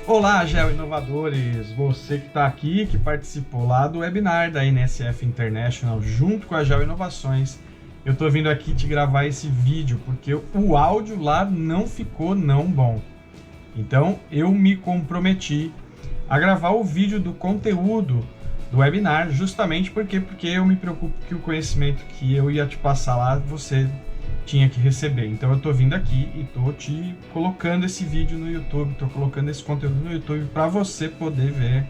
Olá, geoinovadores! Você que está aqui, que participou lá do webinar da NSF International junto com a Geoinovações, eu estou vindo aqui te gravar esse vídeo porque o áudio lá não ficou bom. Então eu me comprometi a gravar o vídeo do conteúdo do webinar justamente porque eu me preocupo que o conhecimento que eu ia te passar lá você tinha que receber. Então eu tô vindo aqui e tô te colocando esse vídeo no YouTube, tô colocando esse conteúdo no YouTube para você poder ver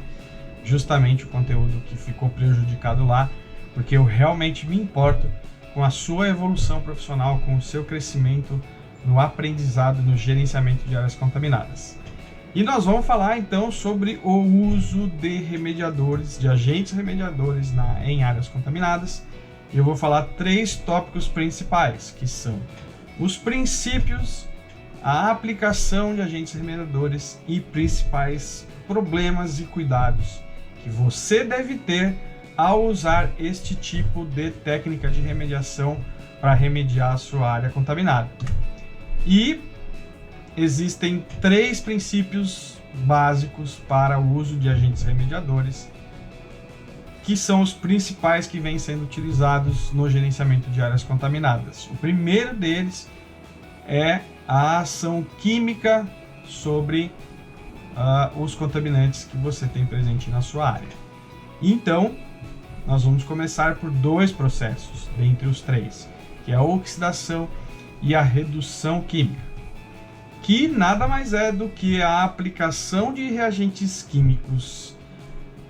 justamente o conteúdo que ficou prejudicado lá, porque eu realmente me importo com a sua evolução profissional, com o seu crescimento no aprendizado, no gerenciamento de áreas contaminadas. E nós vamos falar então sobre o uso de remediadores, de agentes remediadores em áreas contaminadas. Eu vou falar 3 tópicos principais, que são os princípios, a aplicação de agentes remediadores e principais problemas e cuidados que você deve ter ao usar este tipo de técnica de remediação para remediar a sua área contaminada. E existem 3 princípios básicos para o uso de agentes remediadores, que são os principais que vêm sendo utilizados no gerenciamento de áreas contaminadas. O primeiro deles é a ação química sobre os contaminantes que você tem presente na sua área. Então, nós vamos começar por 2 processos, dentre os 3, que é a oxidação e a redução química, que nada mais é do que a aplicação de reagentes químicos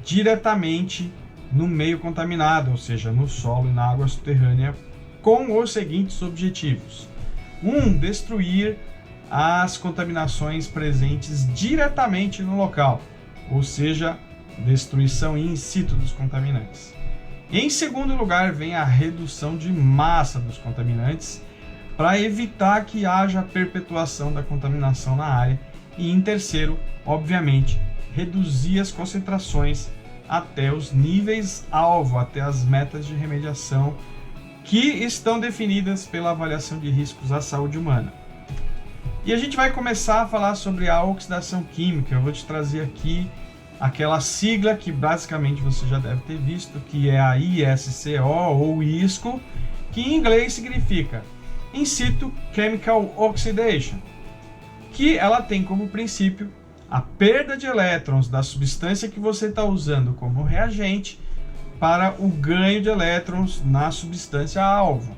diretamente no meio contaminado, ou seja, no solo e na água subterrânea, com os seguintes objetivos. 1. Destruir as contaminações presentes diretamente no local, ou seja, destruição in situ dos contaminantes. Em segundo lugar, vem a redução de massa dos contaminantes, para evitar que haja perpetuação da contaminação na área. E em terceiro, obviamente, reduzir as concentrações até os níveis alvo, até as metas de remediação que estão definidas pela avaliação de riscos à saúde humana. E a gente vai começar a falar sobre a oxidação química. Eu vou te trazer aqui aquela sigla que basicamente você já deve ter visto, que é a ISCO ou ISCO, que em inglês significa In Situ Chemical Oxidation, que ela tem como princípio a perda de elétrons da substância que você está usando como reagente para o ganho de elétrons na substância alvo.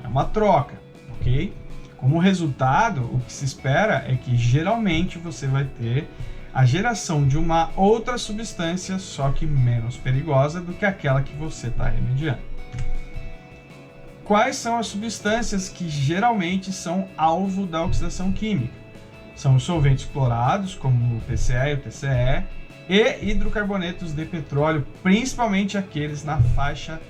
É uma troca, ok? Como resultado, o que se espera é que geralmente você vai ter a geração de uma outra substância, só que menos perigosa do que aquela que você está remediando. Quais são as substâncias que geralmente são alvo da oxidação química? São os solventes clorados, como o PCE e o TCE, e hidrocarbonetos de petróleo, principalmente aqueles na faixa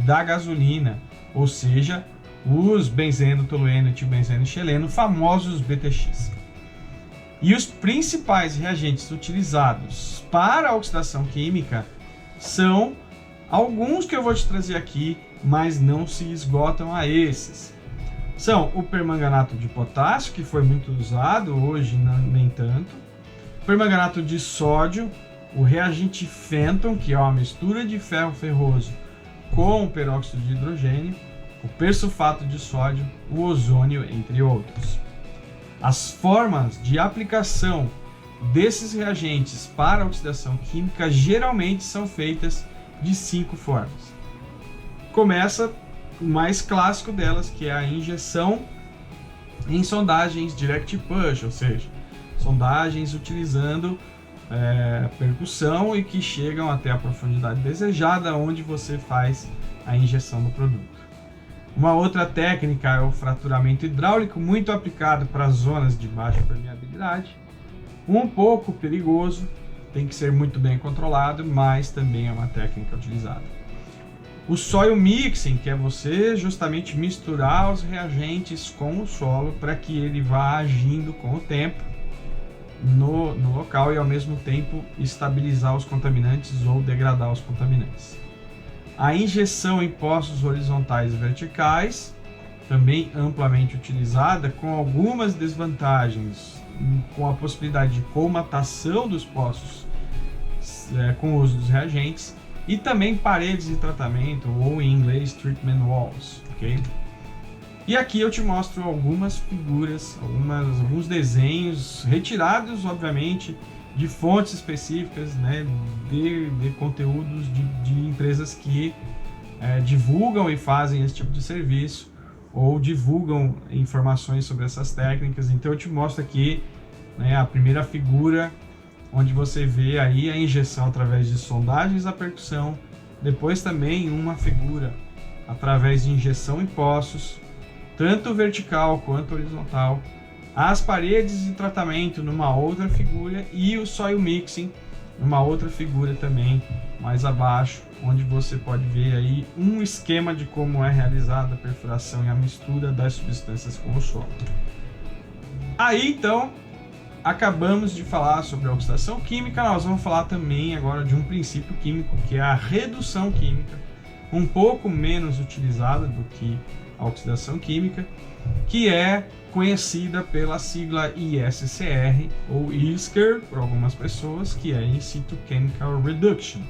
da gasolina, ou seja, os benzeno, tolueno, etilbenzeno e xileno, famosos BTX. E os principais reagentes utilizados para a oxidação química são alguns que eu vou te trazer aqui, mas não se esgotam a esses. São o permanganato de potássio, que foi muito usado, hoje nem tanto. Permanganato de sódio, o reagente Fenton, que é uma mistura de ferro ferroso com peróxido de hidrogênio, o persulfato de sódio, o ozônio, entre outros. As formas de aplicação desses reagentes para a oxidação química geralmente são feitas de 5 formas. Começa o mais clássico delas, que é a injeção em sondagens direct push, ou seja, sondagens utilizando percussão e que chegam até a profundidade desejada, onde você faz a injeção do produto. Uma outra técnica é o fraturamento hidráulico, muito aplicado para zonas de baixa permeabilidade, um pouco perigoso, tem que ser muito bem controlado, mas também é uma técnica utilizada. O soil mixing, que é você justamente misturar os reagentes com o solo para que ele vá agindo com o tempo no local e ao mesmo tempo estabilizar os contaminantes ou degradar os contaminantes. A injeção em poços horizontais e verticais, também amplamente utilizada, com algumas desvantagens com a possibilidade de colmatação dos poços com o uso dos reagentes, e também paredes de tratamento, ou em inglês treatment walls, ok? E aqui eu te mostro algumas figuras, alguns desenhos retirados, obviamente, de fontes específicas, né, de conteúdos de empresas que divulgam e fazem esse tipo de serviço, ou divulgam informações sobre essas técnicas. Então eu te mostro aqui, né, a primeira figura, onde você vê aí a injeção através de sondagens à percussão, depois também uma figura através de injeção em poços, tanto vertical quanto horizontal, as paredes de tratamento numa outra figura e o soil mixing numa outra figura também mais abaixo, onde você pode ver aí um esquema de como é realizada a perfuração e a mistura das substâncias com o solo. Aí então acabamos de falar sobre a oxidação química, nós vamos falar também agora de um princípio químico, que é a redução química, um pouco menos utilizada do que a oxidação química, que é conhecida pela sigla ISCR, ou ISCR por algumas pessoas, que é In Situ Chemical Reduction.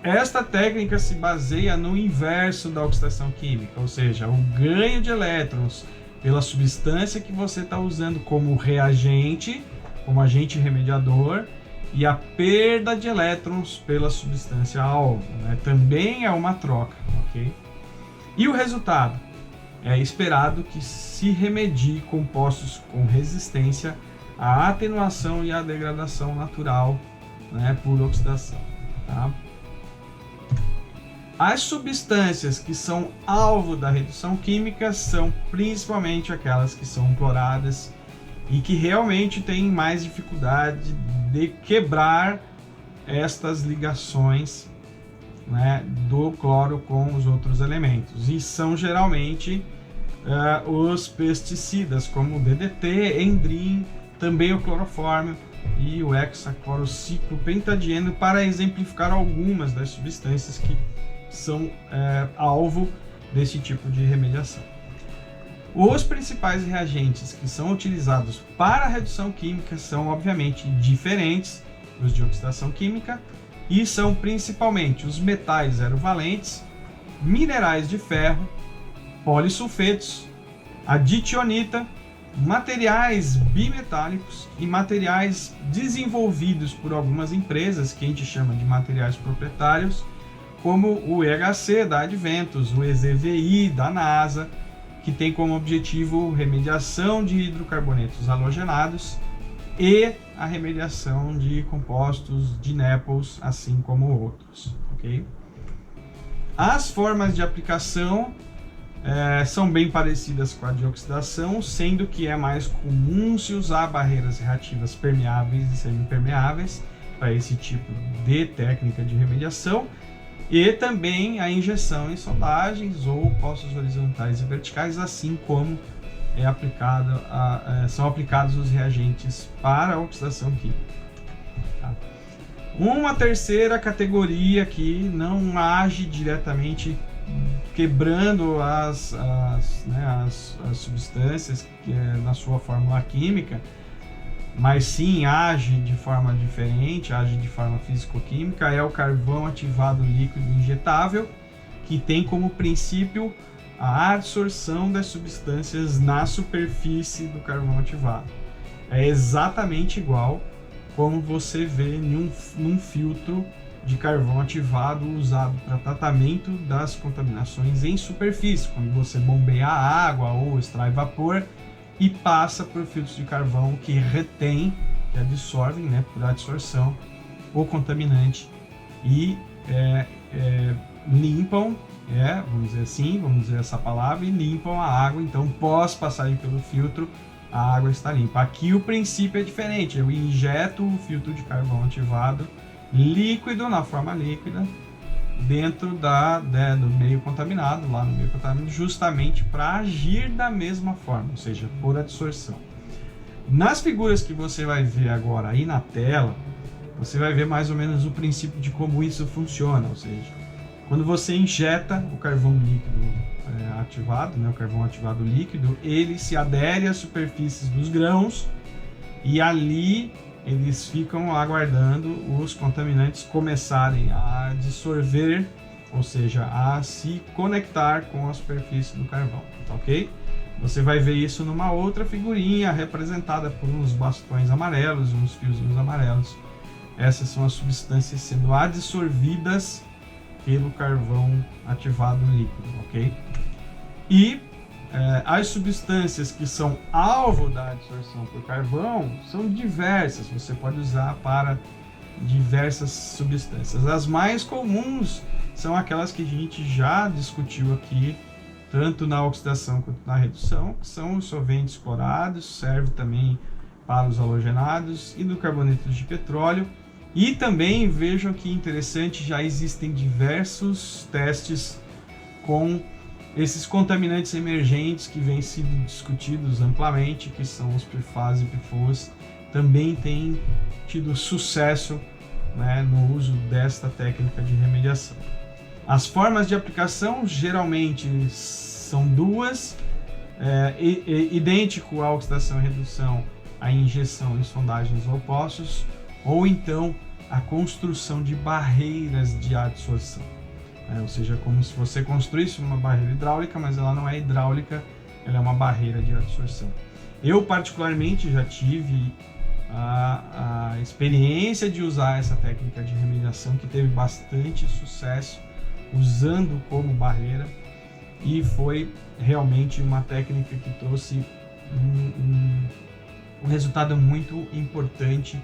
Esta técnica se baseia no inverso da oxidação química, ou seja, o ganho de elétrons pela substância que você está usando como reagente, como agente remediador, e a perda de elétrons pela substância alvo, né? Também é uma troca, ok? E o resultado? É esperado que se remedie compostos com resistência à atenuação e à degradação natural, né, por oxidação. Tá? As substâncias que são alvo da redução química são principalmente aquelas que são cloradas e que realmente têm mais dificuldade de quebrar estas ligações, né, do cloro com os outros elementos, e são geralmente os pesticidas como o DDT, Endrin, também o clorofórmio e o hexaclorociclopentadieno, para exemplificar algumas das substâncias que são alvo desse tipo de remediação. Os principais reagentes que são utilizados para a redução química são obviamente diferentes dos de oxidação química, e são principalmente os metais zero valentes, minerais de ferro, polissulfetos, a ditionita, materiais bimetálicos e materiais desenvolvidos por algumas empresas que a gente chama de materiais proprietários, como o EHC da Adventus, o EZVI da NASA, que tem como objetivo remediação de hidrocarbonetos halogenados e a remediação de compostos de NEPLs, assim como outros. Okay? As formas de aplicação são bem parecidas com a de oxidação, sendo que é mais comum se usar barreiras reativas permeáveis e semi-permeáveis para esse tipo de técnica de remediação, e também a injeção em sondagens ou poços horizontais e verticais, assim como são aplicados os reagentes para a oxidação química. Tá? Uma terceira categoria que não age diretamente quebrando as substâncias na sua fórmula química, mas sim age de forma diferente, age de forma físico-química, é o carvão ativado líquido injetável, que tem como princípio a absorção das substâncias na superfície do carvão ativado. É exatamente igual como você vê num filtro de carvão ativado usado para tratamento das contaminações em superfície, quando você bombeia a água ou extrai vapor e passa por filtros de carvão que retém, que absorvem, né, por absorção, o contaminante e limpam, vamos dizer assim, vamos dizer essa palavra, e limpam a água. Então, pós passarem pelo filtro, a água está limpa. Aqui o princípio é diferente, eu injeto o filtro de carvão ativado líquido, na forma líquida, dentro do meio contaminado, lá no meio contaminado, justamente para agir da mesma forma, ou seja, por absorção. Nas figuras que você vai ver agora aí na tela, você vai ver mais ou menos o princípio de como isso funciona, ou seja, quando você injeta o carvão líquido ativado, né, o carvão ativado líquido, ele se adere às superfícies dos grãos e ali eles ficam aguardando os contaminantes começarem a dissolver, ou seja, a se conectar com a superfície do carvão, ok? Você vai ver isso numa outra figurinha representada por uns bastões amarelos, uns fiozinhos amarelos. Essas são as substâncias sendo adsorvidas pelo carvão ativado líquido, ok? E as substâncias que são alvo da adsorção por carvão são diversas, você pode usar para diversas substâncias. As mais comuns são aquelas que a gente já discutiu aqui, tanto na oxidação quanto na redução, que são os solventes clorados, serve também para os halogenados, e do carboneto de petróleo. E também vejam que interessante, já existem diversos testes com esses contaminantes emergentes que vêm sendo discutidos amplamente, que são os PFAS e PFOS, também têm tido sucesso, né, no uso desta técnica de remediação. As formas de aplicação geralmente são duas, idêntico à oxidação e redução, a injeção em sondagens ou poços, ou então a construção de barreiras de adsorção. Ou seja, como se você construísse uma barreira hidráulica, mas ela não é hidráulica, ela é uma barreira de adsorção. Eu particularmente já tive a experiência de usar essa técnica de remediação, que teve bastante sucesso usando como barreira, e foi realmente uma técnica que trouxe um resultado muito importante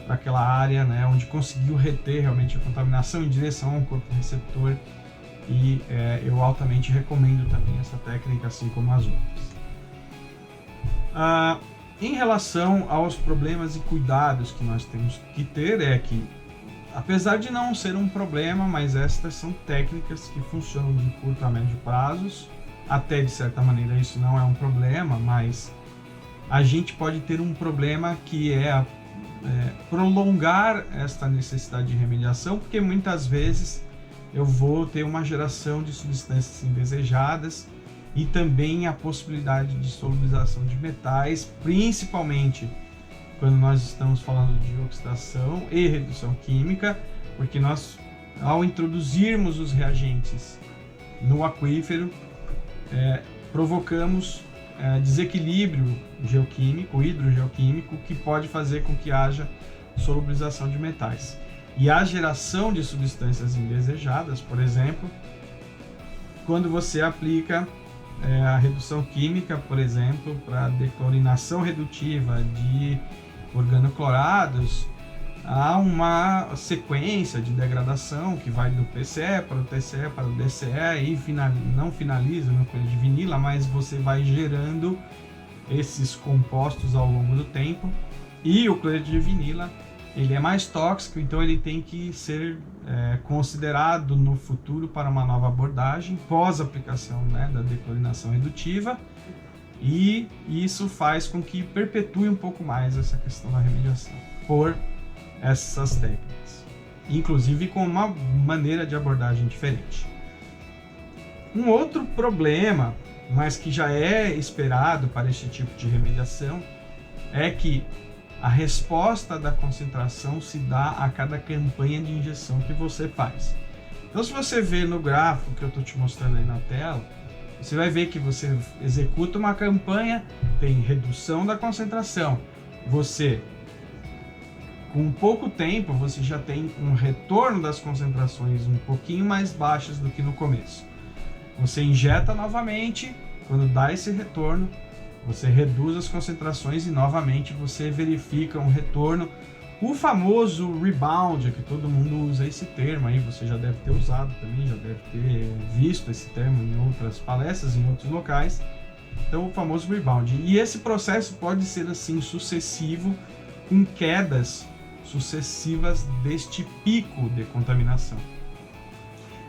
para aquela área, né, onde conseguiu reter realmente a contaminação em direção a um corpo receptor, e eu altamente recomendo também essa técnica, assim como as outras. Em relação aos problemas e cuidados que nós temos que ter, é que, apesar de não ser um problema, mas estas são técnicas que funcionam de curto a médio prazos, até de certa maneira isso não é um problema, mas a gente pode ter um problema que é prolongar esta necessidade de remediação, porque muitas vezes eu vou ter uma geração de substâncias indesejadas e também a possibilidade de solubilização de metais, principalmente quando nós estamos falando de oxidação e redução química, porque nós, ao introduzirmos os reagentes no aquífero, provocamos desequilíbrio geoquímico, hidrogeoquímico, que pode fazer com que haja solubilização de metais. E a geração de substâncias indesejadas, por exemplo, quando você aplica a redução química, por exemplo, para declorinação redutiva de organoclorados, há uma sequência de degradação que vai do PCE para o TCE para o DCE e não finaliza no cloreto de vinila, mas você vai gerando esses compostos ao longo do tempo. E o cloreto de vinila, ele é mais tóxico, então ele tem que ser considerado no futuro para uma nova abordagem pós-aplicação, né, da declorinação redutiva, e isso faz com que perpetue um pouco mais essa questão da remediação por essas técnicas, inclusive com uma maneira de abordagem diferente. Um outro problema, mas que já é esperado para este tipo de remediação, é que a resposta da concentração se dá a cada campanha de injeção que você faz. Então, se você ver no gráfico que eu estou te mostrando aí na tela, você vai ver que você executa uma campanha, tem redução da concentração, você, com pouco tempo, você já tem um retorno das concentrações um pouquinho mais baixas do que no começo. Você injeta novamente, quando dá esse retorno, você reduz as concentrações e novamente você verifica um retorno. O famoso rebound, que todo mundo usa esse termo aí, você já deve ter usado também, já deve ter visto esse termo em outras palestras, em outros locais. Então, o famoso rebound. E esse processo pode ser assim sucessivo, com quedas sucessivas deste pico de contaminação.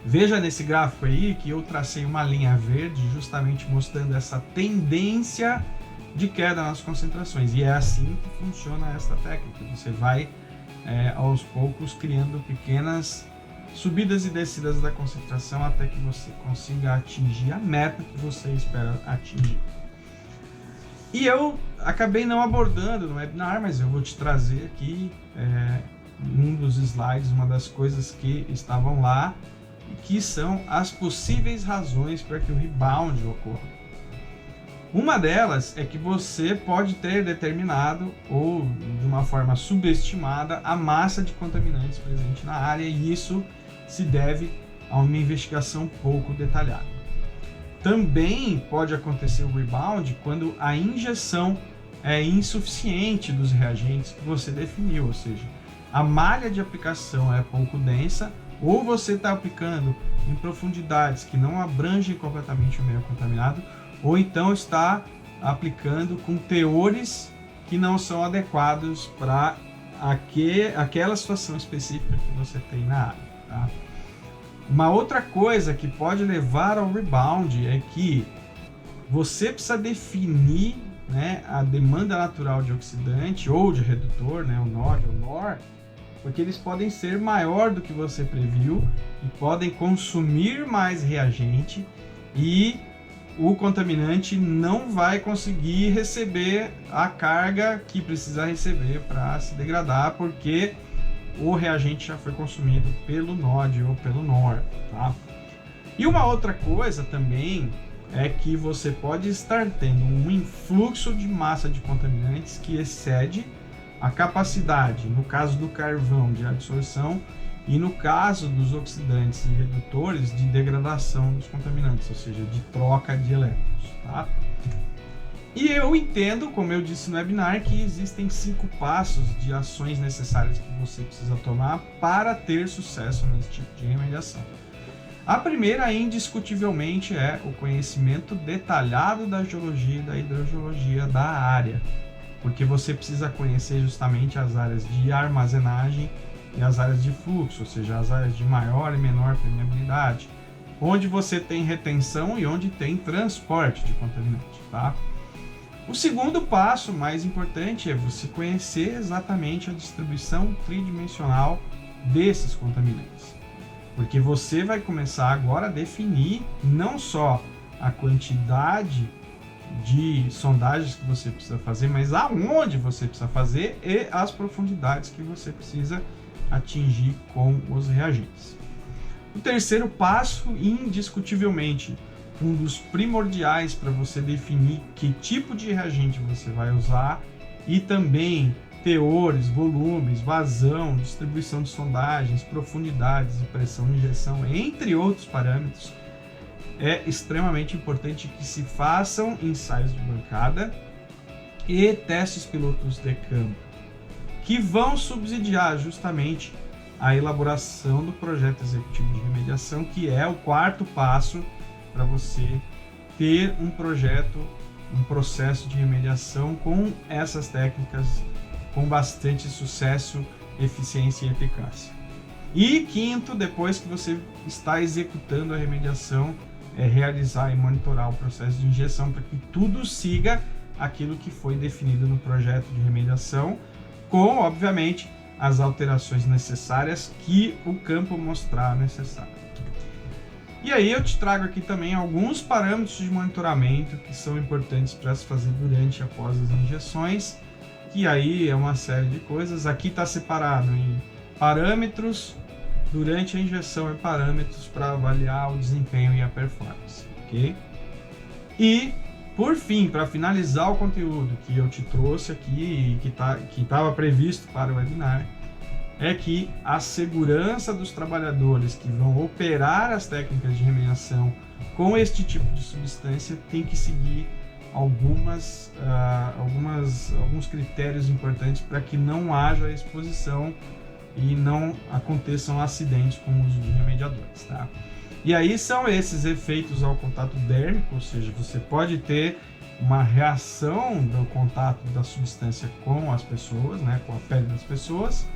Veja nesse gráfico aí que eu tracei uma linha verde justamente mostrando essa tendência de queda nas concentrações, e é assim que funciona esta técnica. Você vai aos poucos criando pequenas subidas e descidas da concentração até que você consiga atingir a meta que você espera atingir. E eu acabei não abordando no webinar, mas eu vou te trazer aqui um dos slides, uma das coisas que estavam lá, que são as possíveis razões para que o rebound ocorra. Uma delas é que você pode ter determinado ou de uma forma subestimada a massa de contaminantes presente na área, e isso se deve a uma investigação pouco detalhada. Também pode acontecer o rebound quando a injeção é insuficiente dos reagentes que você definiu, ou seja, a malha de aplicação é pouco densa, ou você está aplicando em profundidades que não abrangem completamente o meio contaminado, ou então está aplicando com teores que não são adequados para aquela situação específica que você tem na área. Tá? Uma outra coisa que pode levar ao rebound é que você precisa definir, né, a demanda natural de oxidante ou de redutor, né, o NOD ou NOR, porque eles podem ser maior do que você previu e podem consumir mais reagente, e o contaminante não vai conseguir receber a carga que precisa receber para se degradar, porque o reagente já foi consumido pelo NOD ou pelo NOR. Tá? E uma outra coisa também é que você pode estar tendo um influxo de massa de contaminantes que excede a capacidade, no caso do carvão, de absorção, e no caso dos oxidantes e redutores, de degradação dos contaminantes, ou seja, de troca de elétrons. Tá? E eu entendo, como eu disse no webinar, que existem 5 passos de ações necessárias que você precisa tomar para ter sucesso nesse tipo de remediação. A primeira, indiscutivelmente, é o conhecimento detalhado da geologia e da hidrogeologia da área, porque você precisa conhecer justamente as áreas de armazenagem e as áreas de fluxo, ou seja, as áreas de maior e menor permeabilidade, onde você tem retenção e onde tem transporte de contaminante. Tá? O segundo passo, mais importante, é você conhecer exatamente a distribuição tridimensional desses contaminantes, porque você vai começar agora a definir não só a quantidade de sondagens que você precisa fazer, mas aonde você precisa fazer e as profundidades que você precisa atingir com os reagentes. O terceiro passo, indiscutivelmente, um dos primordiais para você definir que tipo de reagente você vai usar, e também teores, volumes, vazão, distribuição de sondagens, profundidades e pressão de injeção, entre outros parâmetros, é extremamente importante que se façam ensaios de bancada e testes pilotos de campo, que vão subsidiar justamente a elaboração do projeto executivo de remediação, que é o quarto passo para você ter um projeto, um processo de remediação com essas técnicas com bastante sucesso, eficiência e eficácia. E quinto, depois que você está executando a remediação, é realizar e monitorar o processo de injeção para que tudo siga aquilo que foi definido no projeto de remediação, com, obviamente, as alterações necessárias que o campo mostrar necessário. E aí eu te trago aqui também alguns parâmetros de monitoramento que são importantes para se fazer durante e após as injeções, que aí é uma série de coisas. Aqui está separado em parâmetros durante a injeção e parâmetros para avaliar o desempenho e a performance, ok? E, por fim, para finalizar o conteúdo que eu te trouxe aqui e que estava previsto para o webinar, é que a segurança dos trabalhadores que vão operar as técnicas de remediação com este tipo de substância tem que seguir alguns critérios importantes para que não haja exposição e não aconteçam acidentes com o uso de remediadores, tá? E aí são esses efeitos ao contato dérmico, ou seja, você pode ter uma reação do contato da substância com as pessoas, né, com a pele das pessoas.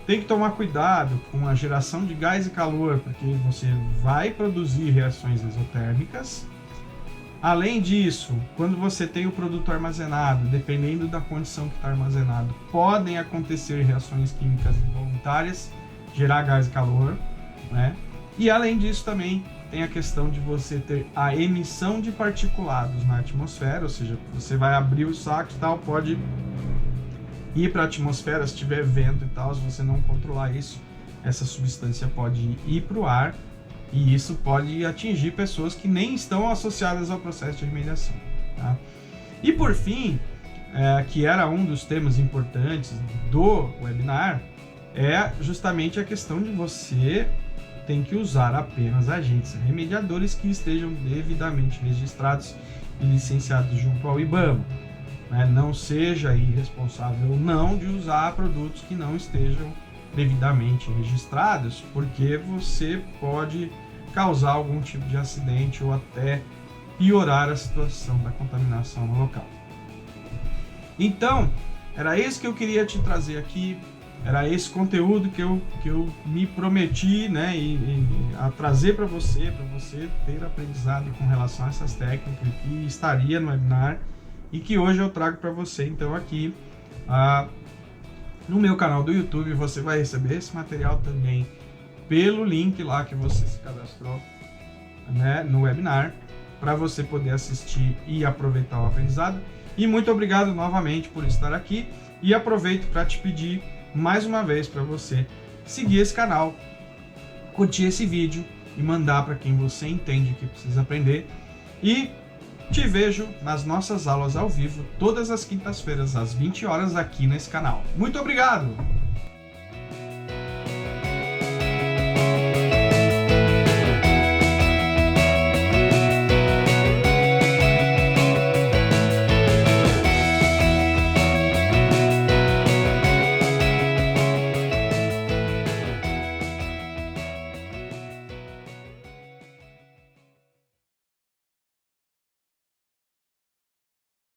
Tem que tomar cuidado com a geração de gás e calor, porque você vai produzir reações exotérmicas. Além disso, quando você tem o produto armazenado, dependendo da condição que está armazenado, podem acontecer reações químicas involuntárias, gerar gás e calor, né? E além disso também tem a questão de você ter a emissão de particulados na atmosfera, ou seja, você vai abrir o saco e tal, pode ir para a atmosfera se tiver vento e tal, se você não controlar isso, essa substância pode ir para o ar e isso pode atingir pessoas que nem estão associadas ao processo de remediação. Tá? E por fim, que era um dos temas importantes do webinar, é justamente a questão de você tem que usar apenas agentes remediadores que estejam devidamente registrados e licenciados junto ao IBAMA. Não seja irresponsável não de usar produtos que não estejam devidamente registrados, porque você pode causar algum tipo de acidente ou até piorar a situação da contaminação no local. Então, era isso que eu queria te trazer aqui, era esse conteúdo que eu me prometi, né, a trazer para você ter aprendizado com relação a essas técnicas que estaria no webinar e que hoje eu trago para você. Então aqui no meu canal do YouTube você vai receber esse material também pelo link lá que você se cadastrou, né, no webinar, para você poder assistir e aproveitar o aprendizado. E muito obrigado novamente por estar aqui e aproveito para te pedir mais uma vez para você seguir esse canal, curtir esse vídeo e mandar para quem você entende que precisa aprender. E te vejo nas nossas aulas ao vivo todas as quintas-feiras às 20 horas aqui nesse canal. Muito obrigado!